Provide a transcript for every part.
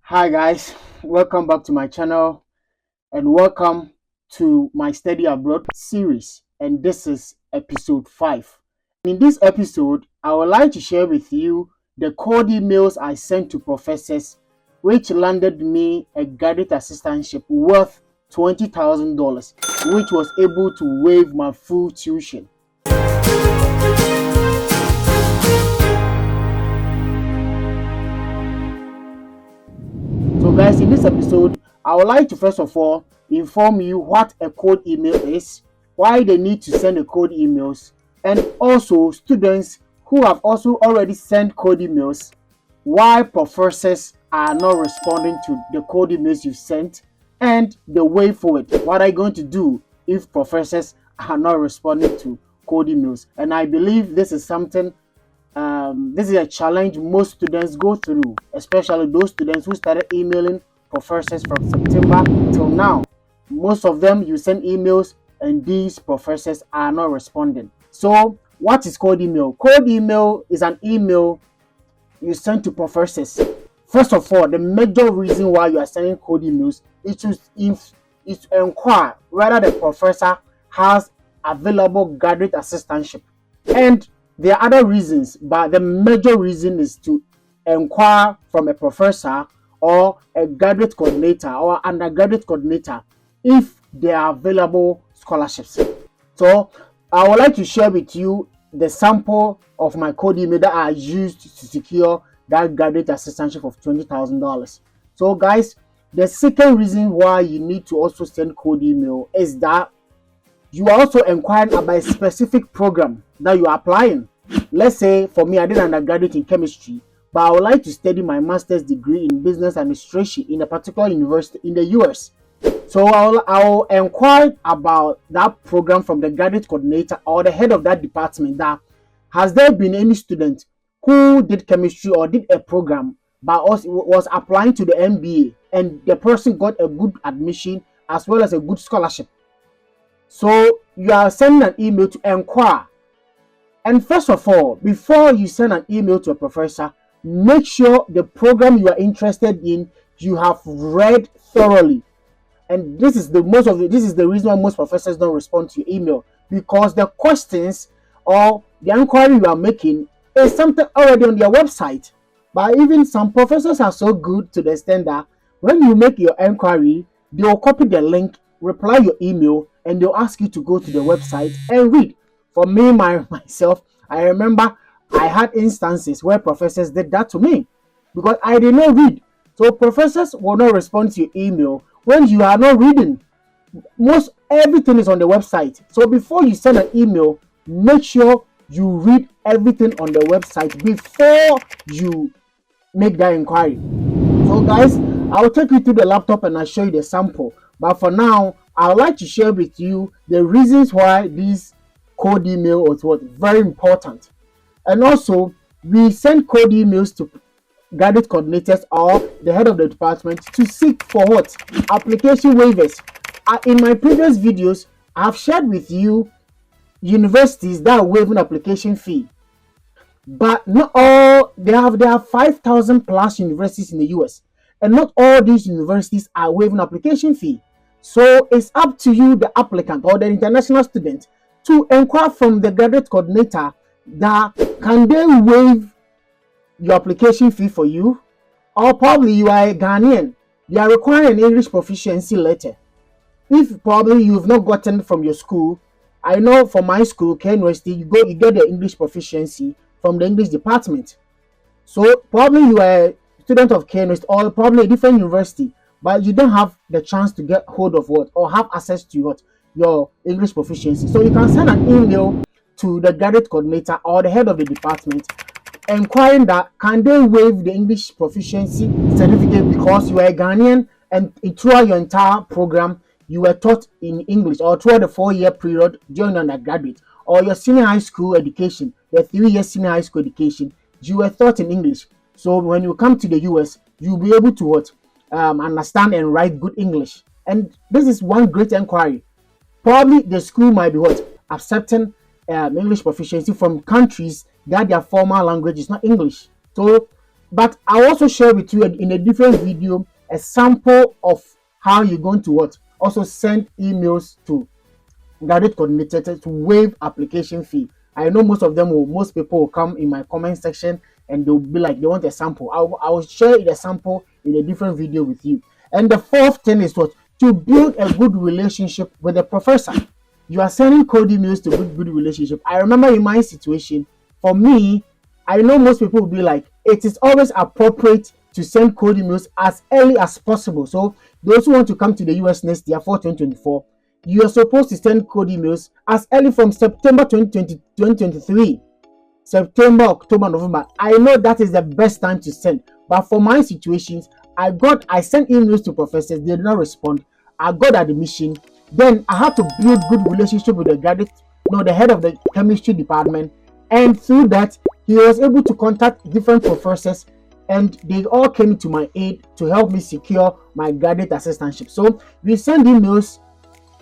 Hi guys, welcome back to my channel and welcome to my study abroad series, and this is episode 5. In this episode, I would like to share with you the cold emails I sent to professors which landed me a graduate assistantship worth $20,000, which was able to waive my full tuition. So guys, in this episode, I would like to first of all inform you what a cold email is, why they need to send a cold emails, and also students who have also already sent cold emails, why professors are not responding to the cold emails you've sent, and the way forward. What are you going to do if professors are not responding to cold emails? And I believe this is something this is a challenge most students go through, especially those students who started emailing professors from September till now. Most of them, you send emails and these professors are not responding. So what is cold email? Cold email is an email you send to professors. First of all, the major reason why you are sending cold emails is to inquire whether the professor has available graduate assistantship. And there are other reasons, but the major reason is to inquire from a professor or a graduate coordinator or undergraduate coordinator if there are available scholarships. So I would like to share with you the sample of my cold email that I used to secure that graduate assistantship of $20,000. So guys, the second reason why you need to also send cold email is that you are also inquiring about a specific program that you are applying. Let's say for me, I did undergraduate in chemistry, but I would like to study my master's degree in business administration in a particular university in the US. So I'll inquire about that program from the graduate coordinator or the head of that department. That has there been any student who did chemistry or did a program but also was applying to the MBA and the person got a good admission as well as a good scholarship? So you are sending an email to inquire. And first of all, before you send an email to a professor, make sure the program you are interested in you have read thoroughly. And this is the reason why most professors don't respond to your email, because the questions or the inquiry you are making is something already on their website. But even some professors are so good to the extent that when you make your inquiry, they will copy the link, reply your email, and they'll ask you to go to the website and read. For me, myself, I remember I had instances where professors did that to me because I did not read. So professors will not respond to your email when you are not reading. Most everything is on the website. So before you send an email, make sure you read everything on the website before you make that inquiry. So guys, I'll take you to the laptop and I'll show you the sample. But for now, I would like to share with you the reasons why this cold email was very important. And also, we send cold emails to graduate coordinators or the head of the department to seek for what? Application waivers. In my previous videos, I have shared with you universities that are waiving application fee. But not all, there are 5,000 plus universities in the US. And not all these universities are waiving application fee. So it's up to you, the applicant or the international student, to inquire from the graduate coordinator that can they waive your application fee for you, or probably you are a Ghanaian, they are requiring an English proficiency letter. If probably you've not gotten from your school, I know for my school, K University, you get the English proficiency from the English department. So probably you are a student of K University or probably a different university, but you don't have the chance to get hold of what or have access to what your English proficiency. So you can send an email to the graduate coordinator or the head of the department inquiring that can they waive the English proficiency certificate because you are a Ghanaian and throughout your entire program you were taught in English, or throughout the 4-year period during undergraduate or your senior high school education, the 3-year senior high school education, you were taught in English. So when you come to the US, you'll be able to understand and write good English. And this is one great inquiry. Probably the school might be accepting English proficiency from countries that their formal language is not English. So But I'll also share with you in a different video a sample of how you're going to also send emails to graduate coordinators to waive application fee. I know most people will come in my comment section and they'll be like, they want a sample. I will share the sample in a different video with you. And the fourth thing is to build a good relationship with the professor. You are sending code emails to build good relationship. I remember in my situation, for me, I know most people will be like, it is always appropriate to send code emails as early as possible. So those who want to come to the US next year for 2024, you are supposed to send code emails as early from September 2023. September, October, November. I know that is the best time to send. But for my situations, I sent emails to professors, they did not respond. I got admission. Then I had to build good relationship with the head of the chemistry department. And through that, he was able to contact different professors, and they all came to my aid to help me secure my graduate assistantship. So we send emails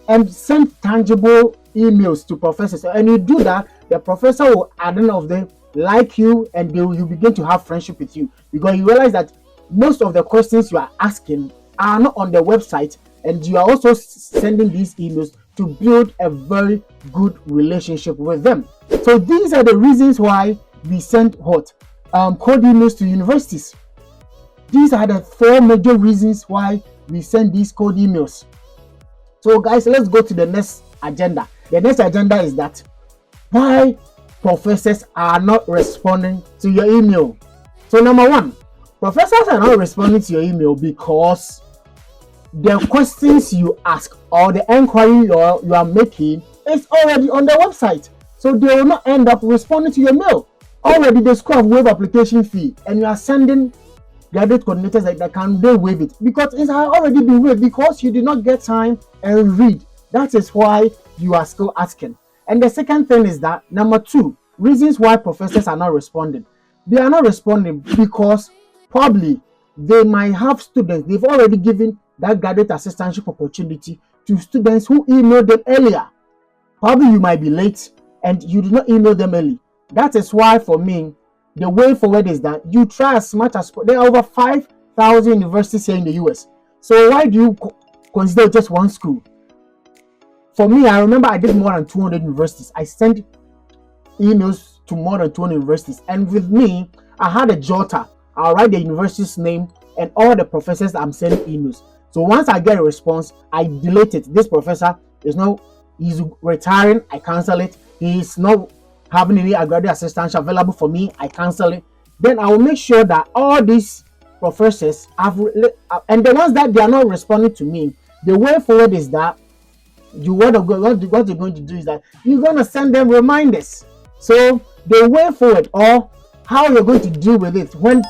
and send tangible emails to professors, and you do that, the professor will at the end of them like you, and you begin to have friendship with you, because you realize that most of the questions you are asking are not on the website, and you are also sending these emails to build a very good relationship with them. So these are the reasons why we send code emails to universities. These are the 4 major reasons why we send these code emails. So guys, let's go to the next agenda. The next agenda is that why professors are not responding to your email. So number 1, professors are not responding to your email because the questions you ask or the inquiry you are making is already on the website. So they will not end up responding to your mail. Already the school have waived application fee, and you are sending graduate coordinators that can they waive it because it has already been waived because you did not get time and read. That is why you are still asking. And the second thing is that number 2, reasons why professors are not responding. They are not responding because probably they might have students. They've already given that graduate assistantship opportunity to students who emailed them earlier. Probably you might be late and you did not email them early. That is why for me, the way forward is that you try as much as there are over 5,000 universities here in the US. So why do you consider just one school? For me, I remember I did more than 200 universities. I sent emails to more than 200 universities. And with me, I had a jotter. I'll write the university's name and all the professors that I'm sending emails. So once I get a response, I delete it. This professor he's retiring, I cancel it. He's not having any graduate assistants available for me, I cancel it. Then I will make sure that all these professors have, and the ones that they are not responding to me, the way forward is that what you're going to do is that you're going to send them reminders. So the way forward, or how you're going to deal with it when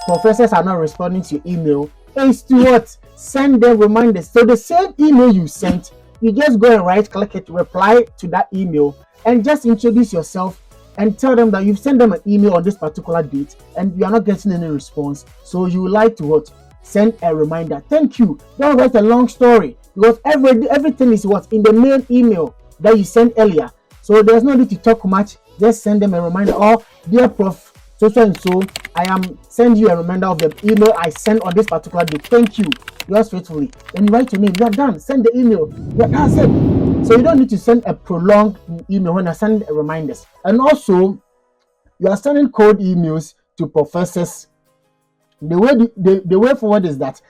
professors are not responding to your email, is to send them reminders. So the same email you sent, you just go and right click it, reply to that email, and just introduce yourself and tell them that you've sent them an email on this particular date and you are not getting any response. So you would like to send a reminder. Thank you. Don't write a long story because everything is in the main email that you sent earlier. So there's no need to talk much. Just send them a reminder. Or dear Prof. So and so, I am sending you a reminder of the email I sent on this particular day. Thank you. Yours faithfully. Then you write your name. You are done. Send the email. That's it. So you don't need to send a prolonged email when I send reminders. And also, you are sending code emails to professors. The way forward is that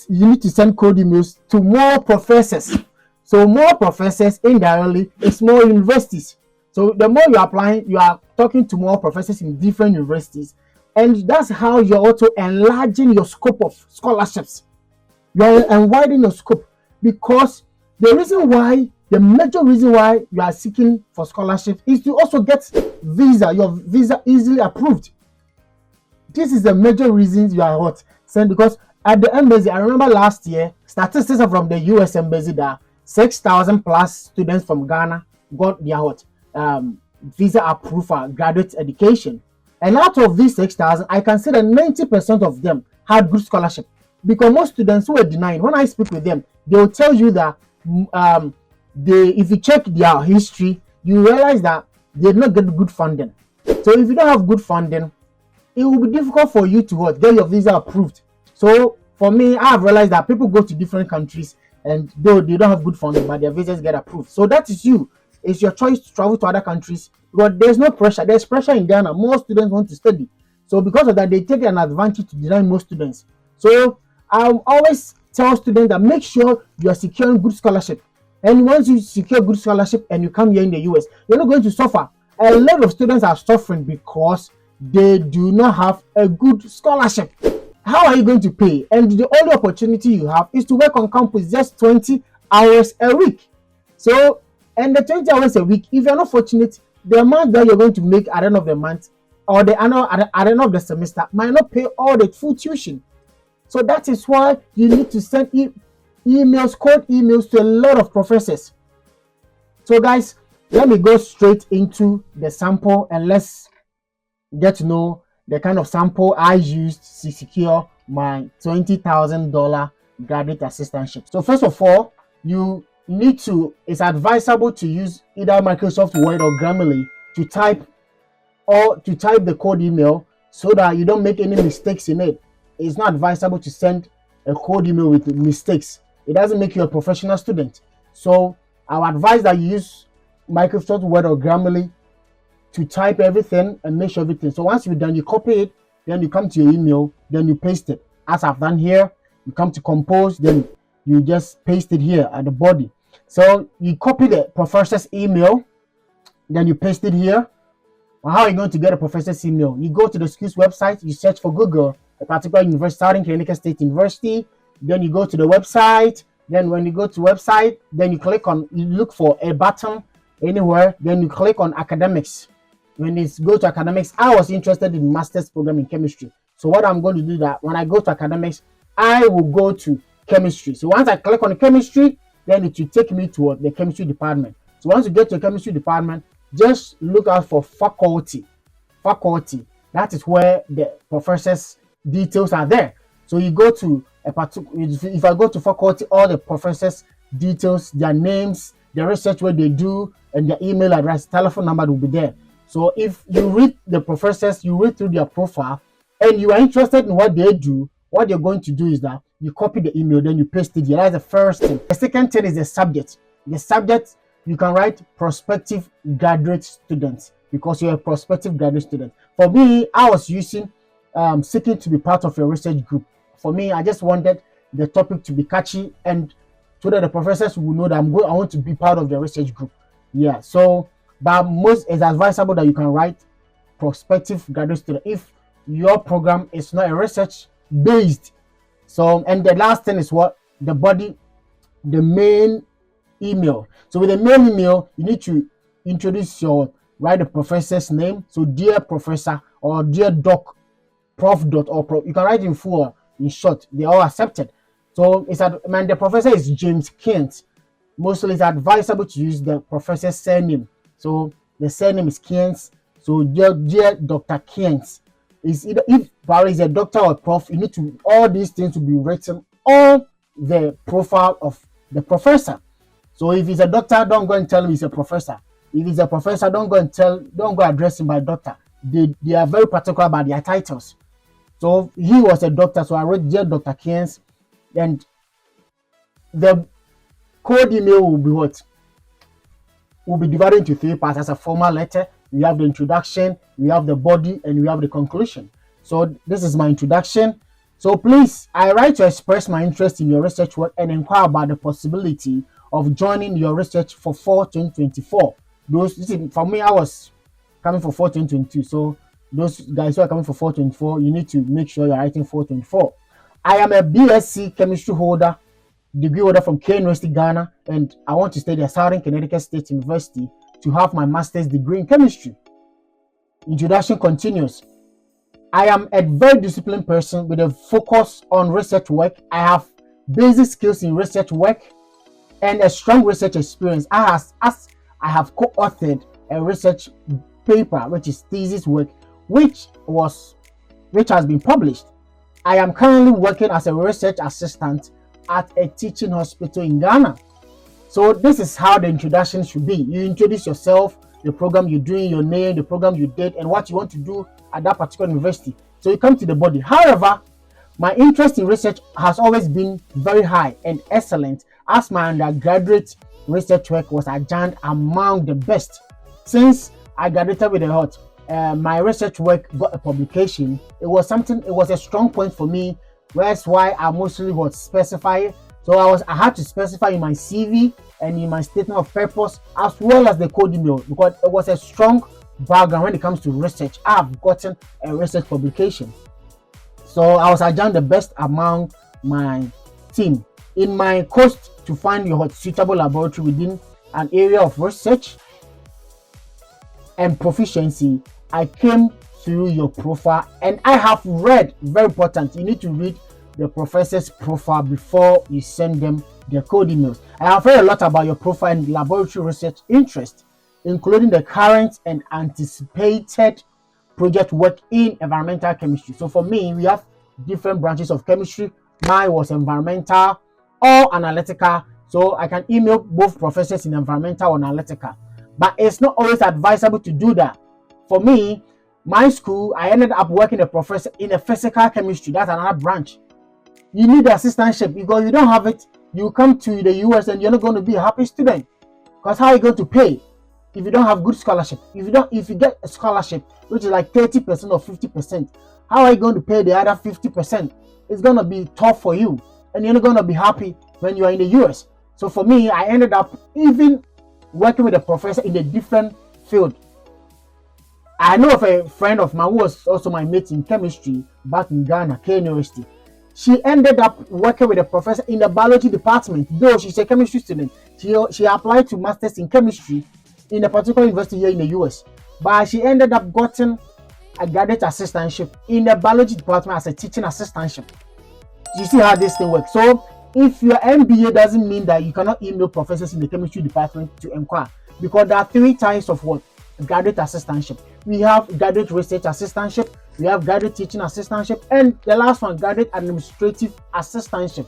you need to send code emails to more professors. So more professors indirectly is more universities. So the more you are applying, you are talking to more professors in different universities, and that's how you're also enlarging your scope of scholarships. You're widening your scope because the major reason why you are seeking for scholarship is to also get your visa easily approved. This is the major reasons you are saying, because at the embassy, I remember last year, statistics from the US embassy that 6,000 plus students from Ghana got their visa approved for graduate education. And out of these 6,000, I can say that 90% of them had good scholarship, because most students who were denied, when I speak with them, they will tell you that if you check their history, you realize that they did not get good funding. So if you don't have good funding, it will be difficult for you to what, get your visa approved. So for me, I have realized that people go to different countries and though they don't have good funding, but their visas get approved. So that is you. It's your choice to travel to other countries, but there's no pressure. There's pressure in Ghana. More students want to study. So because of that, they take an advantage to deny most students. So I always tell students that make sure you are securing good scholarship. And once you secure good scholarship and you come here in the US, you're not going to suffer. A lot of students are suffering because they do not have a good scholarship. How are you going to pay? And the only opportunity you have is to work on campus just 20 hours a week. So, and the 20 hours a week, if you're not fortunate, the amount that you're going to make at the end of the month or the annual at the end of the semester might not pay all the full tuition. So that is why you need to send emails, cold emails to a lot of professors. So guys, let me go straight into the sample and let's get to know the kind of sample I used to secure my $20,000 graduate assistantship. So first of all, it's advisable to use either Microsoft Word or Grammarly to type the code email so that you don't make any mistakes in it. It's not advisable to send a code email with mistakes. It doesn't make you a professional student. So I would advise that you use Microsoft Word or Grammarly to type everything and make sure everything. So once you're done, you copy it, then you come to your email, then you paste it. As I've done here, you come to compose, then you just paste it here at the body. So you copy the professor's email, then you paste it here. Well, how are you going to get a professor's email? You go to the school's website, you search for Google, a particular university, starting Connecticut State University, then you go to the website. Then when you go to website, then you look for a button anywhere, then you click on academics. When it's go to academics, I was interested in master's program in chemistry. So what I'm going to do that when I go to academics, I will go to chemistry. So once I click on chemistry, then it will take me to the chemistry department. So once you get to the chemistry department, just look out for faculty. Faculty, that is where the professor's details are there. So you go to if I go to faculty, all the professors' details, their names, the research what they do, and their email address, telephone number will be there. So if you read the professors, you read through their profile, and you are interested in what they do, what you're going to do is that you copy the email, then you paste it here. That's the first thing. The second thing is the subject. The subject, you can write prospective graduate students because you're a prospective graduate student. For me, I was using seeking to be part of a research group. For me, I just wanted the topic to be catchy and so that the professors will know that I want to be part of the research group. Yeah, so but most is advisable that you can write prospective graduate student if your program is not a research based. So, and the last thing is what the body, the main email. So with the main email, you need to write the professor's name. So dear professor or dear doc, prof dot or prof. You can write in full or in short. They all accepted. So the professor is James Kent. Mostly it's advisable to use the professor's surname. So the surname is Kent. So dear Dr. Kent. Is either if Barry is a doctor or a prof, you need to all these things to be written on the profile of the professor. So if he's a doctor, don't go and tell him he's a professor. If he's a professor, don't go address him by doctor. They are very particular about their titles. So he was a doctor, so I wrote dear Dr. Keynes, and the code email will be what? Will be divided into 3 parts as a formal letter. We have the introduction, we have the body, and we have the conclusion. So this is my introduction. So please, I write to express my interest in your research work and inquire about the possibility of joining your research for fall 2024. For me, I was coming for fall 2022. So those guys who are coming for fall 2024, you need to make sure you're writing fall 2024. I am a BSc chemistry holder, degree holder from K University, Ghana, and I want to study at Southern Connecticut State University to have my master's degree in chemistry. Introduction continues. I am a very disciplined person with a focus on research work. I have basic skills in research work and a strong research experience. I have co-authored a research paper, which is thesis work, which has been published. I am currently working as a research assistant at a teaching hospital in Ghana. So this is how the introduction should be. You introduce yourself, the program you're doing, your name, the program you did, and what you want to do at that particular university. So you come to the body. However, my interest in research has always been very high and excellent, as my undergraduate research work was adjudged among the best. Since I graduated with a hot, my research work got a publication. It was a strong point for me. That's why I mostly was specify. So I had to specify in my CV and in my statement of purpose, as well as the code email, because it was a strong background when it comes to research. I've gotten a research publication. So I was adjudged the best among my team. In my quest to find your suitable laboratory within an area of research and proficiency, I came through your profile, and I have read, very important, you need to read the professor's profile before you send them their code emails. I have heard a lot about your profile and laboratory research interest, including the current and anticipated project work in environmental chemistry. So for me, we have different branches of chemistry. Mine was environmental or analytical. So I can email both professors in environmental or analytical. But it's not always advisable to do that. For me, my school, I ended up working a professor in a physical chemistry. That's another branch. You need the assistantship, because you don't have it. You come to the US and you're not going to be a happy student. Because how are you going to pay if you don't have good scholarship? If you get a scholarship, which is like 30% or 50%, how are you going to pay the other 50%? It's going to be tough for you, and you're not going to be happy when you are in the US. So for me, I ended up even working with a professor in a different field. I know of a friend of mine who was also my mate in chemistry back in Ghana, K University. She ended up working with a professor in the biology department, though she's a chemistry student. She applied to masters in chemistry in a particular university here in the US, but she ended up getting a graduate assistantship in the biology department as a teaching assistantship. You see how this thing works. So if your MBA doesn't mean that you cannot email professors in the chemistry department to inquire, because there are 3 types of what? Graduate assistantship. We have graduate research assistantship, we have graduate teaching assistantship, and the last one, graduate administrative assistantship.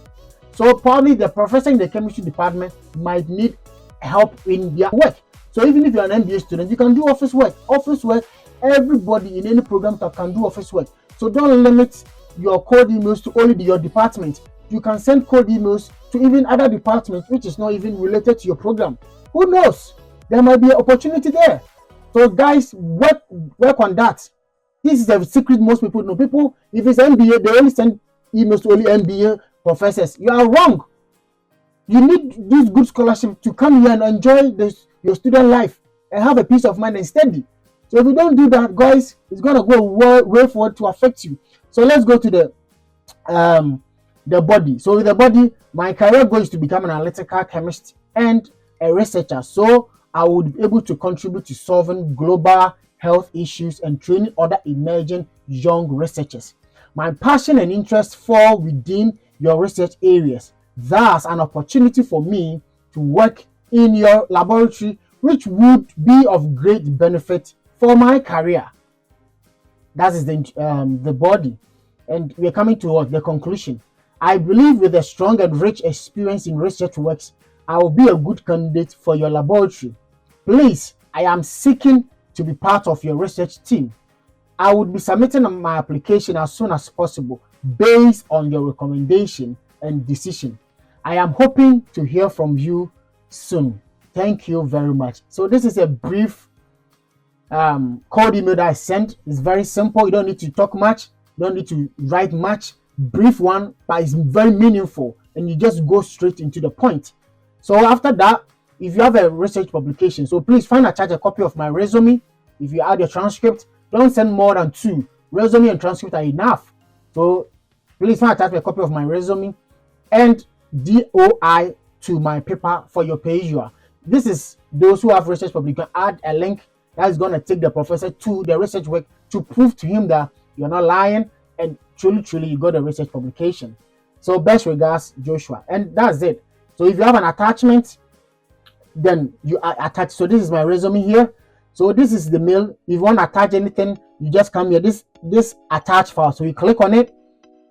So probably the professor in the chemistry department might need help in their work. So even if you're an MBA student, you can do office work. Office work, everybody in any program can do office work. So don't limit your code emails to only your department. You can send code emails to even other departments which is not even related to your program. Who knows? There might be an opportunity there. So guys, work on that. This is a secret most people know. People, if it's MBA, they only send emails to only MBA professors. You are wrong. You need this good scholarship to come here and enjoy your student life and have a peace of mind and study. So if you don't do that, guys, it's gonna go way forward to affect you. So let's go to the body. So with the body, my career goal is to become an analytical chemist and a researcher. So I would be able to contribute to solving global health issues and training other emerging young researchers. My passion and interest fall within your research areas. Thus, an opportunity for me to work in your laboratory, which would be of great benefit for my career. That is the body. And we're coming to the conclusion. I believe with a strong and rich experience in research works, I will be a good candidate for your laboratory. Please, I am seeking to be part of your research team. I would be submitting my application as soon as possible based on your recommendation and decision. I am hoping to hear from you soon. Thank you very much. So this is a brief code email that I sent. It's very simple. You don't need to talk much. You don't need to write much. Brief one, but it's very meaningful, and you just go straight into the point. So after that, if you have a research publication, so please find attach a copy of my resume. If you add your transcript, don't send more than 2. Resume and transcript are enough. So please find attach a copy of my resume and DOI to my paper for your per usual. This is those who have research publication. Add a link that is going to take the professor to the research work to prove to him that you're not lying and truly you got a research publication. So best regards, Joshua. And that's it. So if you have an attachment, then you attach. So this is my resume here. So this is the mail. If you want to attach anything, you just come here. This attach file. So you click on it.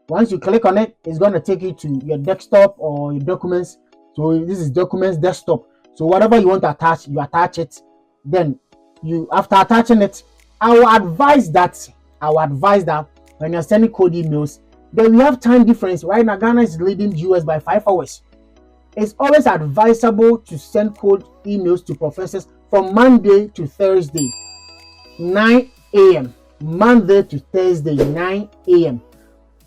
Once you click on it, it's going to take you to your desktop or your documents. So this is documents desktop. So whatever you want to attach, you attach it. Then you, after attaching it, I will advise that I would advise that when you're sending code emails, then we have time difference. Right now, Ghana is leading US by 5 hours. It's always advisable to send code emails to professors from Monday to Thursday, 9 a.m. Monday to Thursday, 9 a.m.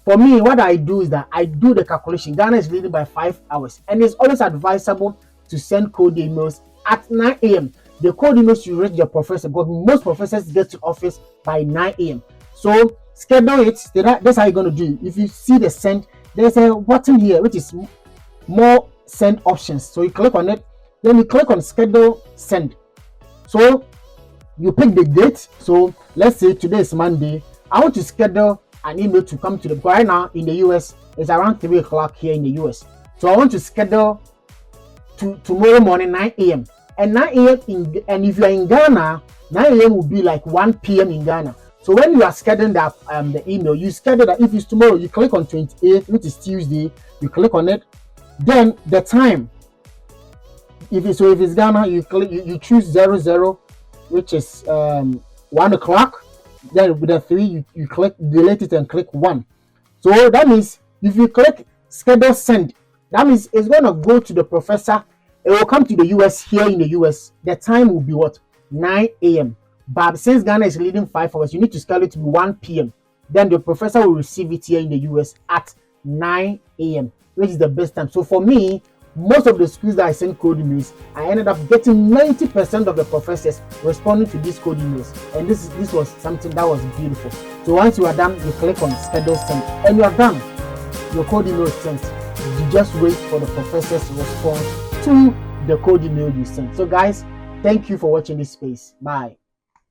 For me, what I do is that I do the calculation. Ghana is leading by 5 hours, and it's always advisable to send code emails at 9 a.m. The code emails you reach your professor, but most professors get to office by 9 a.m. So schedule it. That's how you're going to do it. If you see the send, there's a button here which is more send options. So you click on it, then you click on schedule send. So you pick the date. So let's say today is Monday. I want to schedule an email to come to the, right now in the US it's around 3 o'clock here in the US. So I want to schedule to tomorrow morning 9 a.m. and 9 a.m. and if you're in Ghana, 9 a.m. will be like 1 p.m. in Ghana. So when you are scheduling that the email, you schedule that. If it's tomorrow, you click on 28th, which is Tuesday, you click on it. Then the time, if it's Ghana, you choose 00, which is 1 o'clock. Then with the 3, you click delete it and click 1. So that means if you click schedule send, that means it's going to go to the professor. It will come to the US. Here in the US, the time will be what? 9 a.m. But since Ghana is leading 5 hours, you need to schedule it to be 1 p.m. Then the professor will receive it here in the US at 9 a.m., which is the best time. So for me, most of the schools that I send code emails, I ended up getting 90% of the professors responding to these code emails. And this was something that was beautiful. So once you are done, you click on schedule send and you are done. Your code email is sent. You just wait for the professor's response to the code email you sent. So guys, thank you for watching this space. Bye.